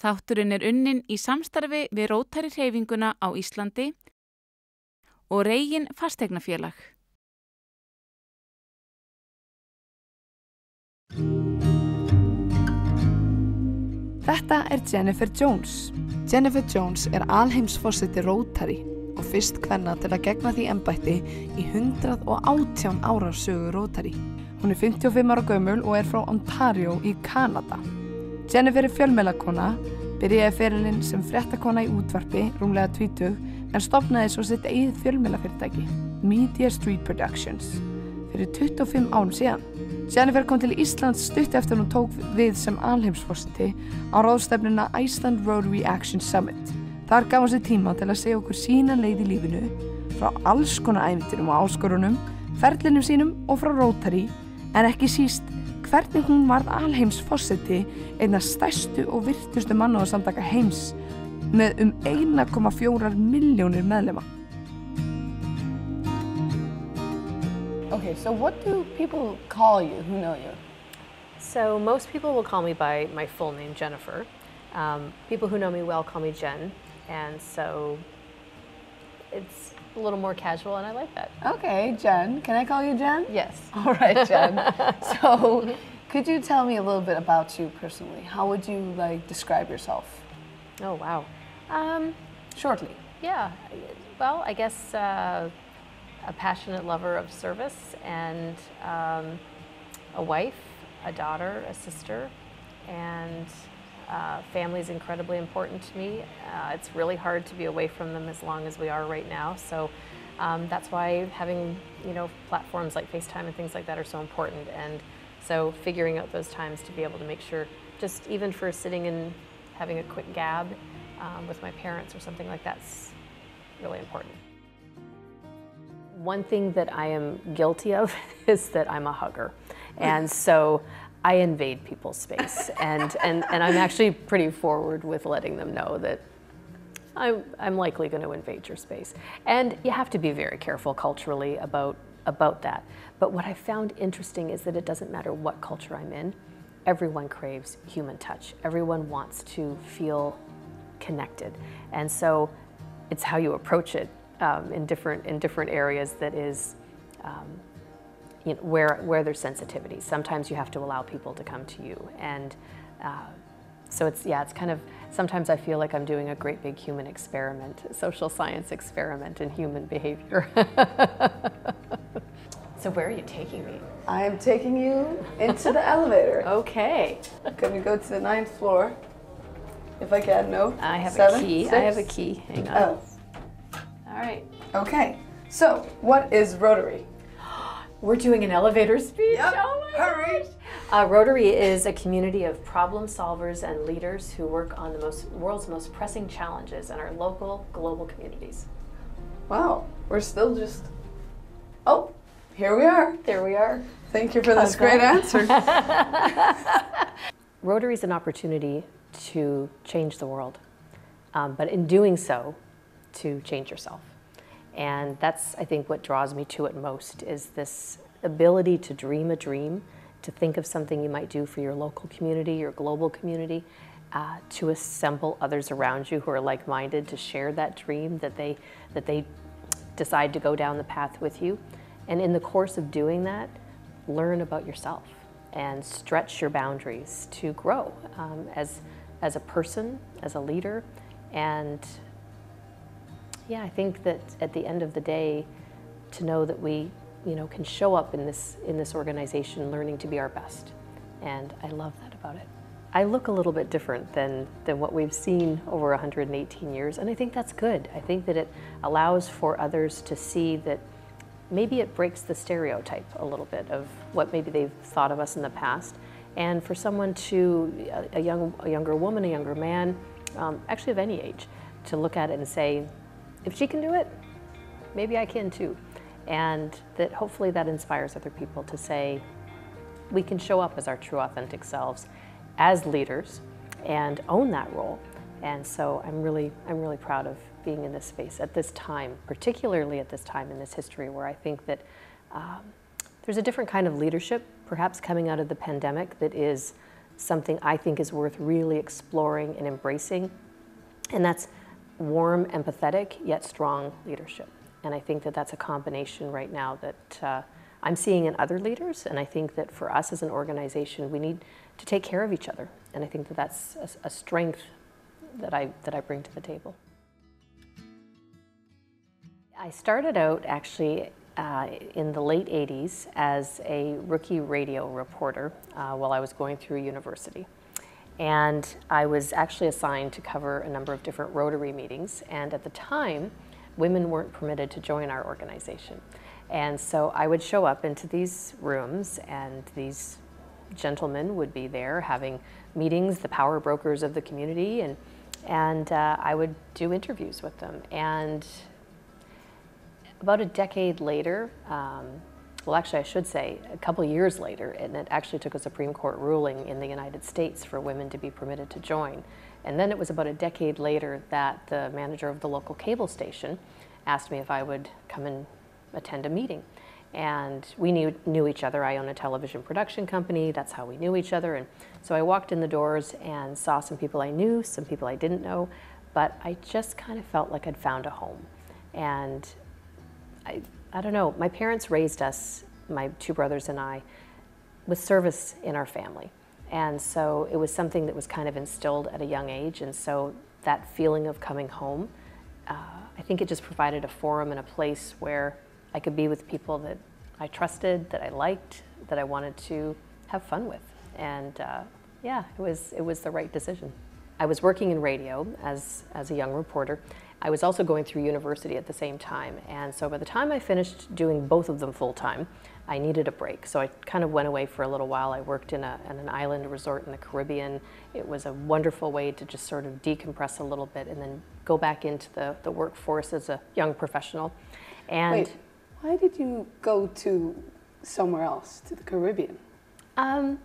Þátturinn unnin í samstarfi við Rótari-hreyfinguna á Íslandi og Regin fasteignafélag. Þetta Jennifer Jones. Jennifer Jones alheimsforseti Rotary og fyrst kvenna til að gegna því embætti í 118 ára sögu Rotary. Hún 55 ára gömul og frá Ontario í Kanada. Jennifer fjölmiðlakona, byrjaði ferilinn sem fréttakona í útvarpi, rúmlega 20, en stofnaði svo sitt eigið fjölmiðlafyrirtæki, Media Street Productions, fyrir 25 árum síðan. Jennifer kom til Íslands stutt eftir hún tók við sem alheimsforseti á ráðstefnuna Iceland Rotary Action Summit. Þar gaf hún sér tíma til að segja okkur sína leið í lífinu, frá alls konar ævintýrum og áskorunum, ferlinum sínum og frá Rotary, en ekki síst hvernig hún varð alheimsforseti einna stærstu og virtustu mannúðarsamtaka heims með 1,4 milljónir meðlima. Okay, so what do people call you who know you? So most people will call me by my full name, Jennifer. People who know me well call me Jen, and so it's a little more casual, and I like that. Okay, Jen. Can I call you Jen? Yes. All right, Jen. So, could you tell me a little bit about you personally? How would you describe yourself? Oh, wow. Shortly. Yeah. Well, I guess a passionate lover of service, and a wife, a daughter, a sister, and family is incredibly important to me. It's really hard to be away from them as long as we are right now. So that's why having platforms like FaceTime and things like that are so important. And so figuring out those times to be able to make sure, just even for sitting and having a quick gab with my parents or something like that's really important. One thing that I am guilty of is that I'm a hugger. And so I invade people's space, and I'm actually pretty forward with letting them know that I'm likely going to invade your space. And you have to be very careful culturally about that. But what I found interesting is that it doesn't matter what culture I'm in, everyone craves human touch. Everyone wants to feel connected. And so it's how you approach it in different areas that is where there's sensitivity. Sometimes you have to allow people to come to you, and so it's kind of, sometimes I feel like I'm doing a great big human experiment, a social science experiment in human behavior. So where are you taking me? I am taking you into the elevator. Okay. Can we go to the 9th floor? If I can, no? I have 7, a key. 6? I have a key. Hang on. Oh. All right. Okay. So, what is Rotary? We're doing an elevator speech. Yep. Oh my Hurry. gosh. Rotary is a community of problem solvers and leaders who work on the world's most pressing challenges in our local, global communities. Wow. We're still just... Oh, here we are. There we are. Thank you for this great answer. Rotary is an opportunity to change the world, but in doing so, to change yourself. And that's, I think, what draws me to it most, is this ability to dream a dream, to think of something you might do for your local community, your global community, to assemble others around you who are like-minded, to share that dream, that they decide to go down the path with you. And in the course of doing that, learn about yourself and stretch your boundaries to grow as a person, as a leader. And yeah, I think that at the end of the day, to know that we, can show up in this organization learning to be our best. And I love that about it. I look a little bit different than what we've seen over 118 years, and I think that's good. I think that it allows for others to see that maybe it breaks the stereotype a little bit of what maybe they've thought of us in the past. And for someone a younger woman, a younger man, actually of any age, to look at it and say, if she can do it, maybe I can too. And that hopefully that inspires other people to say, we can show up as our true authentic selves as leaders and own that role. And so I'm really proud of being in this space at this time, particularly at this time in this history where I think that there's a different kind of leadership, perhaps coming out of the pandemic, that is something I think is worth really exploring and embracing, and that's warm, empathetic, yet strong leadership. And I think that that's a combination right now that I'm seeing in other leaders, and I think that for us as an organization, we need to take care of each other. And I think that that's a strength that I bring to the table. I started out actually in the late 80s as a rookie radio reporter while I was going through university. And I was actually assigned to cover a number of different Rotary meetings, and at the time, women weren't permitted to join our organization. And so I would show up into these rooms, and these gentlemen would be there having meetings, the power brokers of the community, and I would do interviews with them. And about a decade later, well, actually, I should say a couple years later, and it actually took a Supreme Court ruling in the United States for women to be permitted to join. And then it was about a decade later that the manager of the local cable station asked me if I would come and attend a meeting. And we knew each other. I own a television production company. That's how we knew each other. And so I walked in the doors and saw some people I knew, some people I didn't know, but I just kind of felt like I'd found a home. And I don't know, my parents raised us, my two brothers and I, with service in our family. And so it was something that was kind of instilled at a young age. And so that feeling of coming home, I think it just provided a forum and a place where I could be with people that I trusted, that I liked, that I wanted to have fun with. And yeah, it was the right decision. I was working in radio as a young reporter. I was also going through university at the same time. And so by the time I finished doing both of them full time, I needed a break. So I kind of went away for a little while. I worked in an island resort in the Caribbean. It was a wonderful way to just sort of decompress a little bit and then go back into the workforce as a young professional. And wait, why did you go to somewhere else, to the Caribbean? I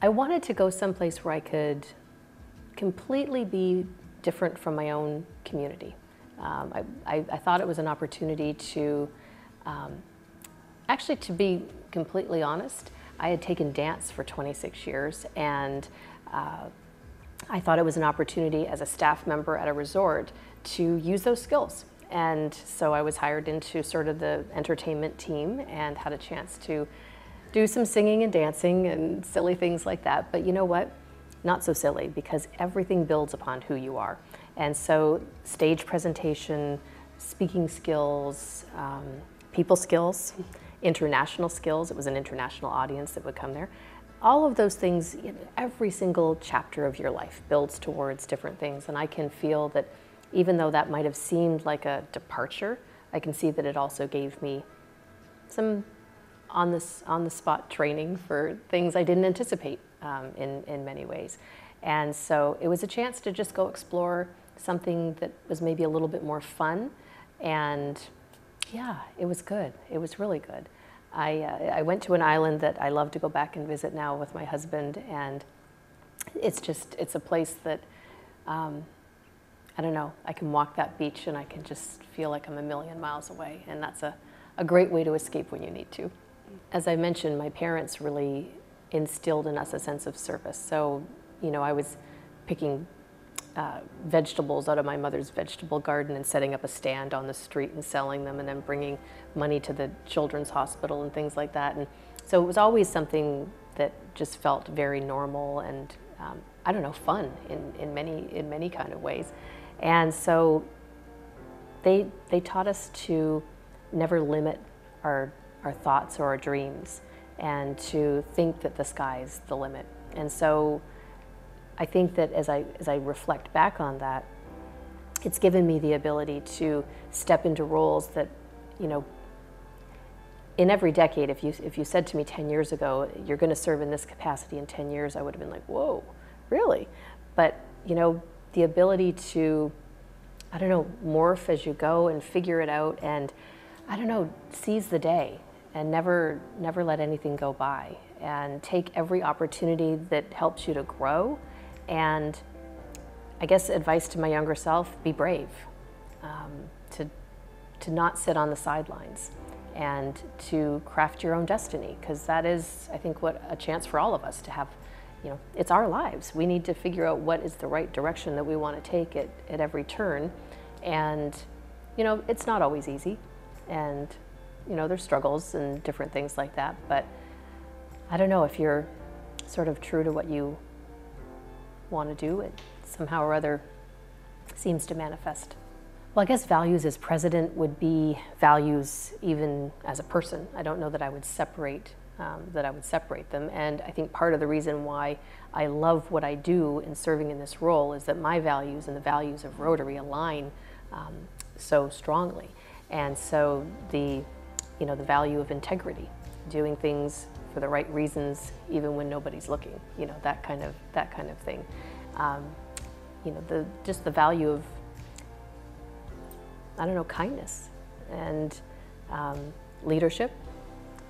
wanted to go someplace where I could completely be different from my own community. I thought it was an opportunity to, actually, to be completely honest, I had taken dance for 26 years, and I thought it was an opportunity as a staff member at a resort to use those skills. And so I was hired into sort of the entertainment team and had a chance to do some singing and dancing and silly things like that. But you know what? Not so silly, because everything builds upon who you are. And so stage presentation, speaking skills, people skills, international skills. It was an international audience that would come there. All of those things, every single chapter of your life builds towards different things. And I can feel that even though that might have seemed like a departure, I can see that it also gave me some on the spot training for things I didn't anticipate in many ways. And so it was a chance to just go explore something that was maybe a little bit more fun. And yeah, it was good. It was really good. I went to an island that I love to go back and visit now with my husband, and it's a place that, I don't know, I can walk that beach and I can just feel like I'm a million miles away, and that's a great way to escape when you need to. As I mentioned, my parents really instilled in us a sense of service. So, you know, I was picking vegetables out of my mother's vegetable garden and setting up a stand on the street and selling them, and then bringing money to the children's hospital and things like that. And so it was always something that just felt very normal and, I don't know, fun in many kind of ways. And so they taught us to never limit our thoughts or our dreams, and to think that the sky's the limit. And so I think that as I reflect back on that, it's given me the ability to step into roles that, you know, in every decade, if you said to me 10 years ago, you're going to serve in this capacity in 10 years, I would have been like, whoa, really? But, you know, the ability to, I don't know, morph as you go and figure it out, and, I don't know, seize the day and never let anything go by, and take every opportunity that helps you to grow. And I guess advice to my younger self, be brave, to not sit on the sidelines, and to craft your own destiny, because that is, I think, what a chance for all of us to have. It's our lives. We need to figure out what is the right direction that we want to take at every turn. And, it's not always easy. And, there's struggles and different things like that. But I don't know, if you're sort of true to what you want to do, it somehow or other seems to manifest. Well, I guess values as president would be values even as a person. I don't know that I would separate them. And I think part of the reason why I love what I do in serving in this role is that my values and the values of Rotary align so strongly. And so the value of integrity, doing things for the right reasons, even when nobody's looking, that kind of thing. Just the value of, kindness and leadership.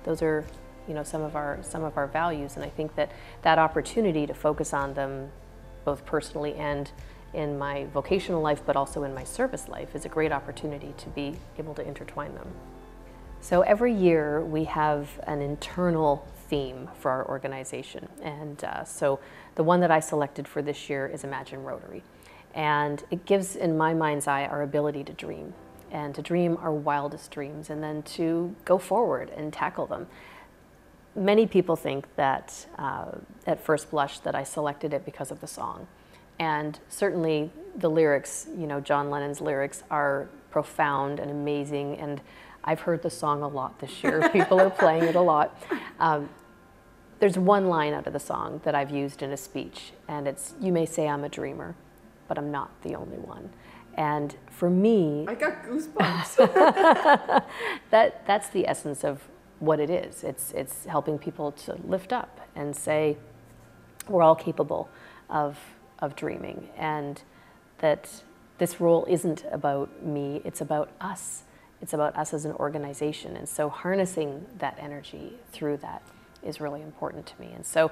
Those are, some of our values, and I think that opportunity to focus on them, both personally and in my vocational life, but also in my service life, is a great opportunity to be able to intertwine them. So every year we have an internal theme for our organization, and so the one that I selected for this year is Imagine Rotary, and it gives, in my mind's eye, our ability to dream, and to dream our wildest dreams, and then to go forward and tackle them. Many people think that at first blush that I selected it because of the song, and certainly the lyrics, John Lennon's lyrics are profound and amazing, and I've heard the song a lot this year. People are playing it a lot. There's one line out of the song that I've used in a speech, and it's, "You may say I'm a dreamer, but I'm not the only one." And for me, I got goosebumps. that's the essence of what it is. It's helping people to lift up and say, we're all capable of dreaming, and that this role isn't about me, it's about us. It's about us as an organization, and so harnessing that energy through that is really important to me. And so,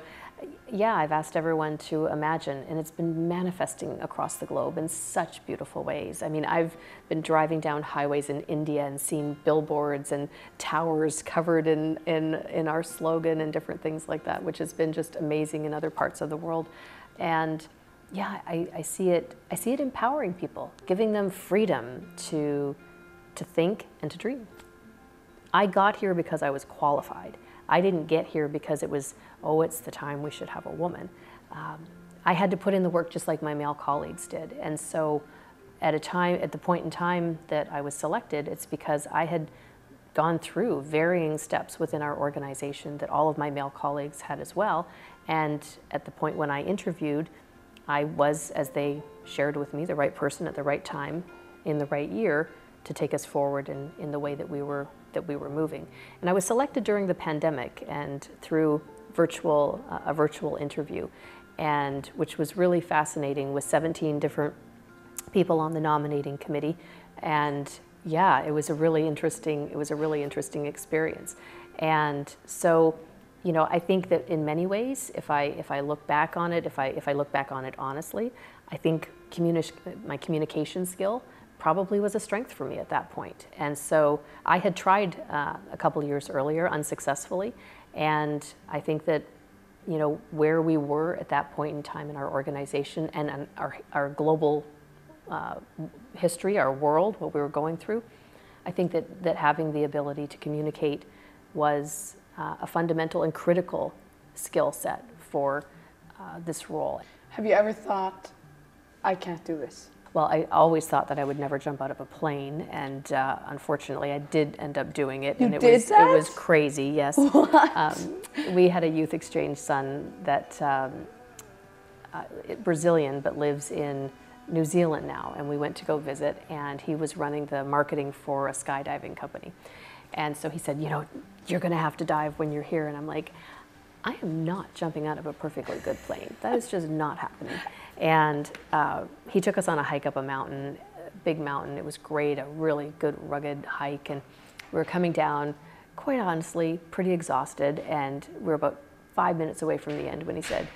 yeah, I've asked everyone to imagine, and it's been manifesting across the globe in such beautiful ways. I mean, I've been driving down highways in India and seen billboards and towers covered in our slogan and different things like that, which has been just amazing in other parts of the world. And yeah, I see it empowering people, giving them freedom to think and to dream. I got here because I was qualified. I didn't get here because it was, it's the time we should have a woman. I had to put in the work just like my male colleagues did. And so at the point in time that I was selected, it's because I had gone through varying steps within our organization that all of my male colleagues had as well. And at the point when I interviewed, I was, as they shared with me, the right person at the right time in the right year to take us forward in the way that we were moving. And I was selected during the pandemic and through a virtual interview, and which was really fascinating, with 17 different people on the nominating committee. And yeah, it was a really interesting experience. And so, I think that in many ways, if I look back on it, if I look back on it honestly, I think my communication skill probably was a strength for me at that point. And so I had tried a couple years earlier unsuccessfully, and I think that where we were at that point in time in our organization and our global history, our world, what we were going through, I think that having the ability to communicate was a fundamental and critical skill set for this role. Have you ever thought, I can't do this? Well, I always thought that I would never jump out of a plane, and unfortunately I did end up doing it. It was crazy, yes. We had a youth exchange son that, Brazilian, but lives in New Zealand now, and we went to go visit, and he was running the marketing for a skydiving company. And so he said, you're gonna have to dive when you're here, and I'm like, I am not jumping out of a perfectly good plane. That is just not happening. And he took us on a hike up a mountain, a big mountain. It was great, a really good rugged hike. And we were coming down, quite honestly, pretty exhausted. And we were about 5 minutes away from the end when he said,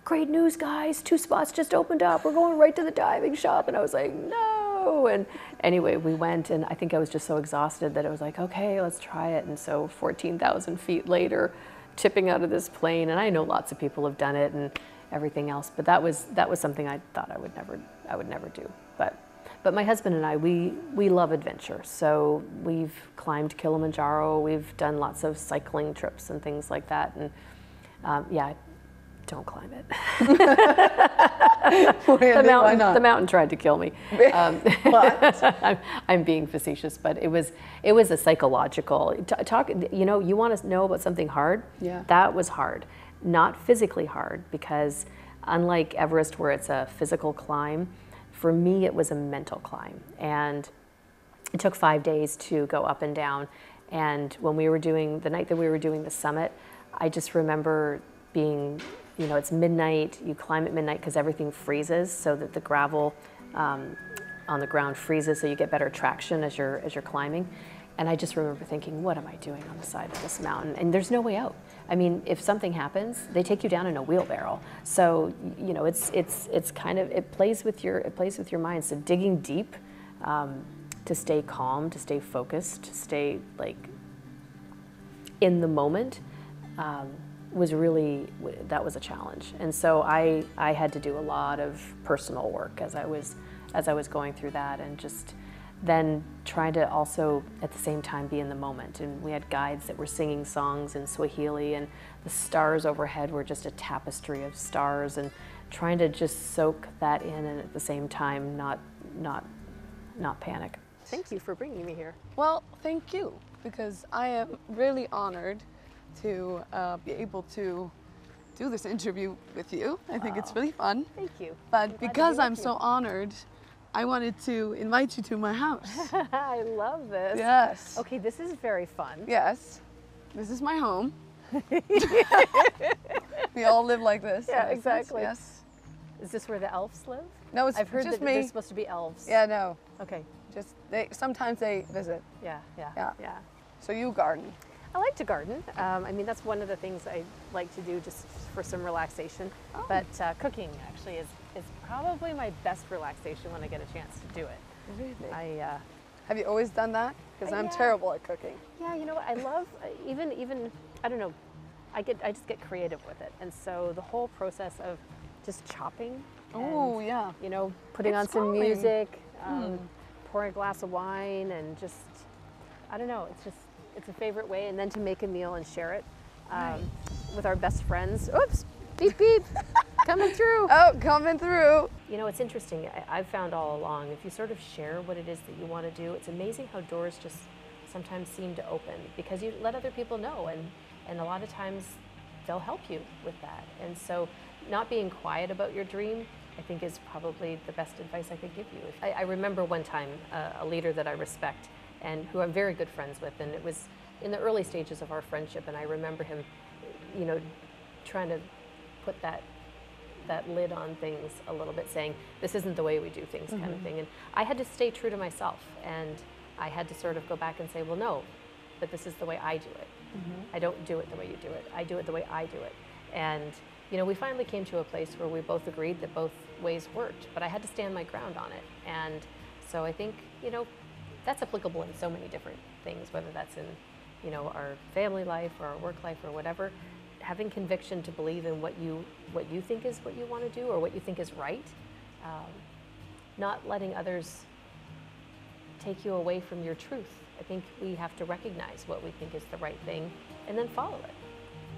"Great news, guys, 2 spots just opened up. We're going right to the diving shop." And I was like, no. go. And anyway, we went, and I think I was just so exhausted that I was like, okay, let's try it. And so 14,000 feet later, tipping out of this plane, and I know lots of people have done it and everything else, but that was something I thought I would never do. But my husband and I, we love adventure. So we've climbed Kilimanjaro, we've done lots of cycling trips and things like that. And yeah, don't climb it. The mountain tried to kill me. I'm being facetious, but it was a psychological talk. You know, you want to know about something hard? Yeah. That was hard, not physically hard, because unlike Everest, where it's a physical climb, for me it was a mental climb, and it took 5 days to go up and down. And when we were doing the night that we were doing the summit, I just remember being, you know, it's midnight, you climb at midnight because everything freezes so that the gravel on the ground freezes, so you get better traction as you're climbing. And I just remember thinking, what am I doing on the side of this mountain? And there's no way out. I mean, if something happens, they take you down in a wheelbarrow. So, you know, it's kind of, it plays with your mind. So digging deep, to stay calm, to stay focused, to stay like in the moment, was really, that was a challenge. And so I had to do a lot of personal work as I was going through that, and just then trying to also at the same time be in the moment. And we had guides that were singing songs in Swahili, and the stars overhead were just a tapestry of stars, and trying to just soak that in, and at the same time not panic. Thank you for bringing me here. Well, thank you, because I am really honored to be able to do this interview with you. I think it's really fun. Thank you. But because I'm so honored, I wanted to invite you to my house. I love this. Yes. Okay, this is very fun. Yes. This is my home. We all live like this. Yeah, exactly. Yes. Is this where the elves live? No, it's I've heard just that me. there's supposed to be elves. Yeah, no. Okay. Just sometimes they visit. Yeah. Yeah. So you garden. I like to garden. I mean, that's one of the things I like to do just for some relaxation. Oh. But cooking actually is probably my best relaxation when I get a chance to do it. Really? Have you always done that? Because I'm yeah. terrible at cooking. Yeah, you know what? I love even I don't know. I just get creative with it, and so the whole process of just chopping. Oh, and, yeah. You know, putting It's on some calming. music, pouring a glass of wine, and just I don't know. It's a favorite way, and then to make a meal and share it with our best friends. Oops, beep beep, coming through. Oh, coming through. You know, it's interesting. I've found all along, if you sort of share what it is that you want to do, it's amazing how doors just sometimes seem to open because you let other people know, and a lot of times they'll help you with that. And so not being quiet about your dream, I think, is probably the best advice I could give you. I remember one time a leader that I respect and who I'm very good friends with, and it was in the early stages of our friendship, and I remember him, you know, trying to put that lid on things a little bit, saying, this isn't the way we do things, kind of thing. And I had to stay true to myself, and I had to sort of go back and say, well, no, but this is the way I do it. I don't do it the way you do it. I do it the way I do it. And, you know, we finally came to a place where we both agreed that both ways worked, but I had to stand my ground on it. And so I think, you know, that's applicable in so many different things, whether that's in, you know, our family life or our work life or whatever. Having conviction to believe in what you think is what you want to do or what you think is right, not letting others take you away from your truth. I think we have to recognize what we think is the right thing and then follow it.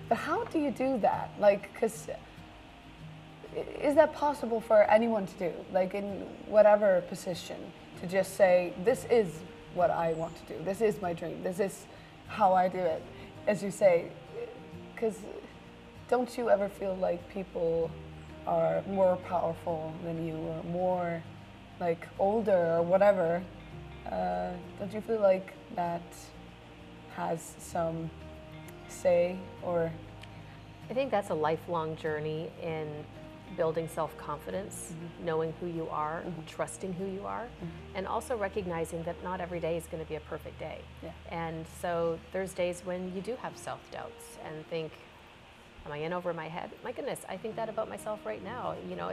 But how do you do that? Like, because is that possible for anyone to do? Like, in whatever position, to just say, this is what I want to do. This is my dream. This is how I do it. As you say, because don't you ever feel like people are more powerful than you or more like older or whatever? Don't you feel like that has some say? Or I think that's a lifelong journey in building self-confidence, knowing who you are, trusting who you are, and also recognizing that not every day is going to be a perfect day. Yeah. And so there's days when you do have self-doubts and think, Am I in over my head? My goodness, I think that about myself right now. You know,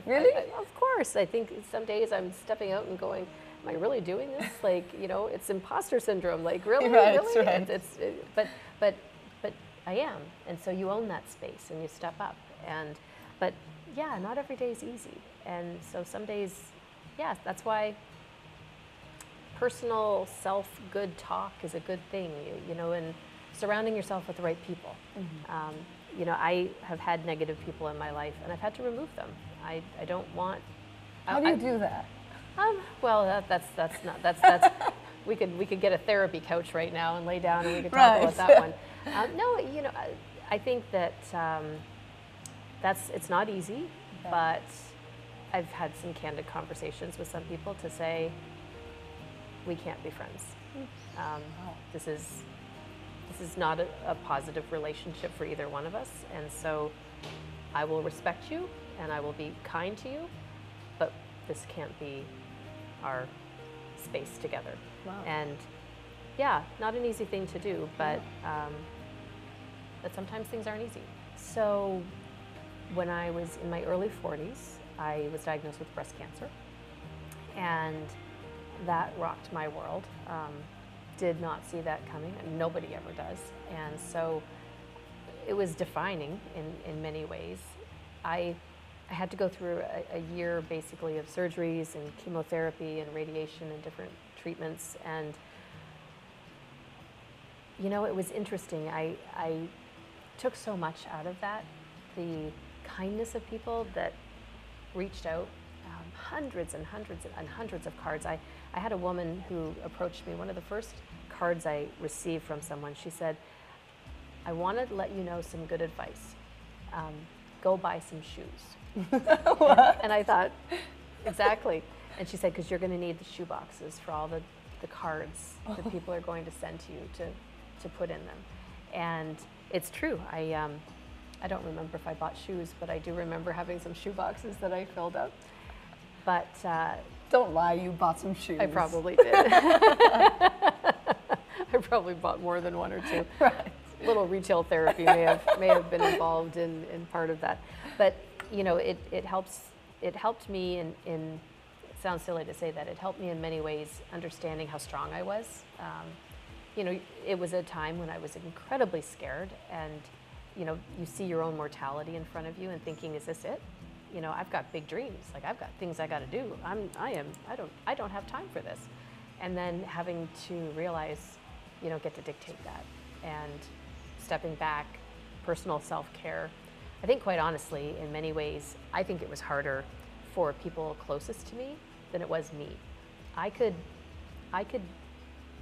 Really? of course. I think some days I'm stepping out and going, am I really doing this? Like, you know, it's imposter syndrome. Like, really, Right, really? right. But I am, and so you own that space and you step up. But yeah, not every day is easy, and so some days, yeah, that's why personal self-good talk is a good thing. You know, and surrounding yourself with the right people. You know, I have had negative people in my life, and I've had to remove them. I don't want. How do you do that? Well, that's we could get a therapy couch right now and lay down and we could talk about that one. No, you know, I think that it's not easy, but I've had some candid conversations with some people to say we can't be friends. This is not a positive relationship for either one of us, and so I will respect you and I will be kind to you, but this can't be our space together. Wow. And yeah, not an easy thing to do, but sometimes things aren't easy. So when I was in my early 40s, I was diagnosed with breast cancer, and that rocked my world. Did not see that coming, and nobody ever does. And so it was defining in many ways. I had to go through a year basically of surgeries and chemotherapy and radiation and different treatments. And you know, it was interesting. I took so much out of that. The kindness of people that reached out, hundreds and hundreds and hundreds of cards. I had a woman who approached me, one of the first cards I received from someone. She said, I wanted to let you know some good advice. Go buy some shoes. and I thought, exactly. And she said, because you're going to need the shoe boxes for all the cards that people are going to send to you to put in them. And it's true. I don't remember if I bought shoes, but I do remember having some shoe boxes that I filled up. But Don't lie, you bought some shoes. I probably did. I probably bought more than one or two. Right. Little retail therapy may have been involved in part of that. But you know, it helped me in it sounds silly to say that, it helped me in many ways understanding how strong I was. You know, it was a time when I was incredibly scared, and you know, you see your own mortality in front of you and thinking, is this it? You know, I've got big dreams. Like, I've got things I got to do. I don't have time for this. And then having to realize, you know, get to dictate that, and stepping back, personal self-care. I think, quite honestly, in many ways, I think it was harder for people closest to me than it was me. I could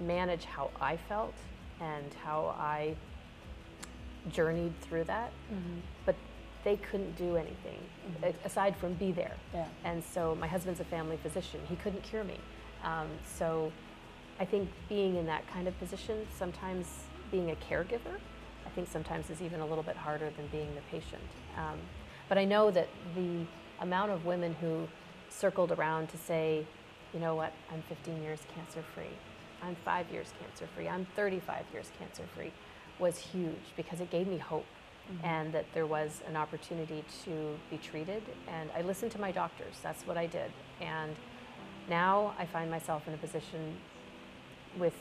manage how I felt and how I journeyed through that, but they couldn't do anything aside from be there. Yeah. And so my husband's a family physician. He couldn't cure me. So I think being in that kind of position, sometimes being a caregiver, I think sometimes is even a little bit harder than being the patient. But I know that the amount of women who circled around to say, you know what, I'm 15 years cancer-free, I'm 5 years cancer-free, I'm 35 years cancer-free, was huge, because it gave me hope. And that there was an opportunity to be treated. And I listened to my doctors. That's what I did. And now I find myself in a position with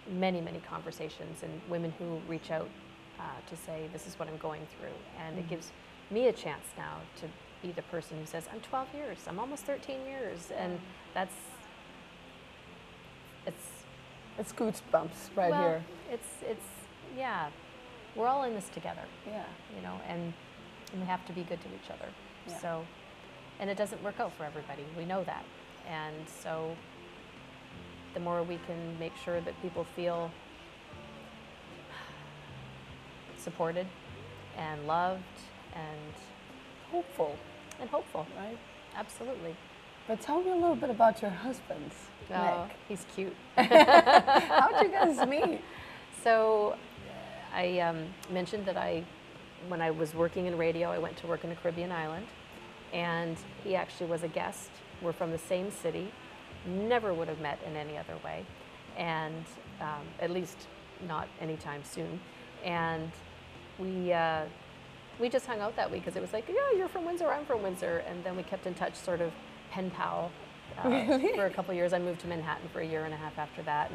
many, many conversations and women who reach out to say, this is what I'm going through. And it gives me a chance now to be the person who says, I'm 12 years, I'm almost 13 years. And It's goosebumps right well, here. It's yeah. We're all in this together. Yeah. You know, and we have to be good to each other. Yeah. So, and it doesn't work out for everybody. We know that. And so the more we can make sure that people feel supported and loved and Hopeful, hopeful. right? Absolutely. But tell me a little bit about your husband, Oh, Nick. he's cute. How'd you guys meet? So I mentioned that when I was working in radio, I went to work in a Caribbean island, and he actually was a guest. We're from the same city, never would have met in any other way, and at least not anytime soon. And we we just hung out that week because it was like, yeah, you're from Windsor, I'm from Windsor. And then we kept in touch, sort of pen pal for a couple years. I moved to Manhattan for a year and a half after that.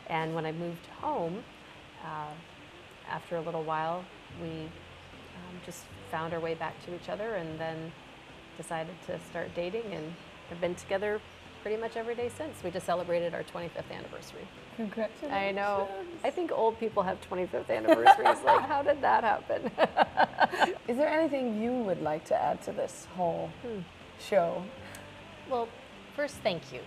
And when I moved home, after a little while, we just found our way back to each other and then decided to start dating and have been together pretty much every day since. We just celebrated our 25th anniversary. Congratulations. I know. I think old people have 25th anniversaries. Like, how did that happen? Is there anything you would like to add to this whole show? Well, first, thank you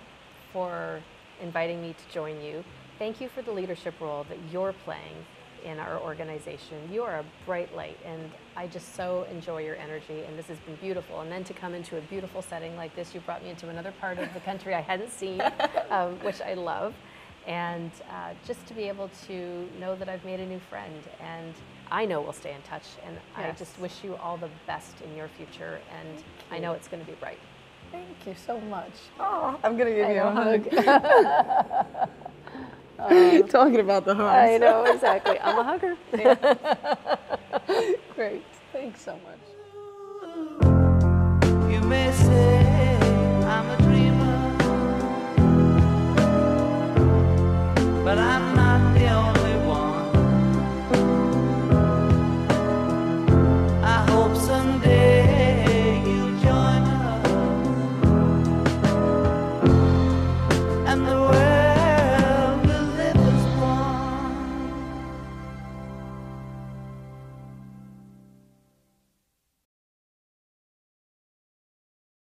for inviting me to join you. Thank you for the leadership role that you're playing in our organization. You are a bright light, and I just so enjoy your energy, and this has been beautiful. And then to come into a beautiful setting like this, you brought me into another part of the country I hadn't seen, which I love. And just to be able to know that I've made a new friend, and I know we'll stay in touch, and I just wish you all the best in your future, and I know it's going to be bright. Thank you so much. Oh, I'm going to give you a hug. Talking about the hugs. I know, exactly. I'm a hugger. Great. Thanks so much. You may say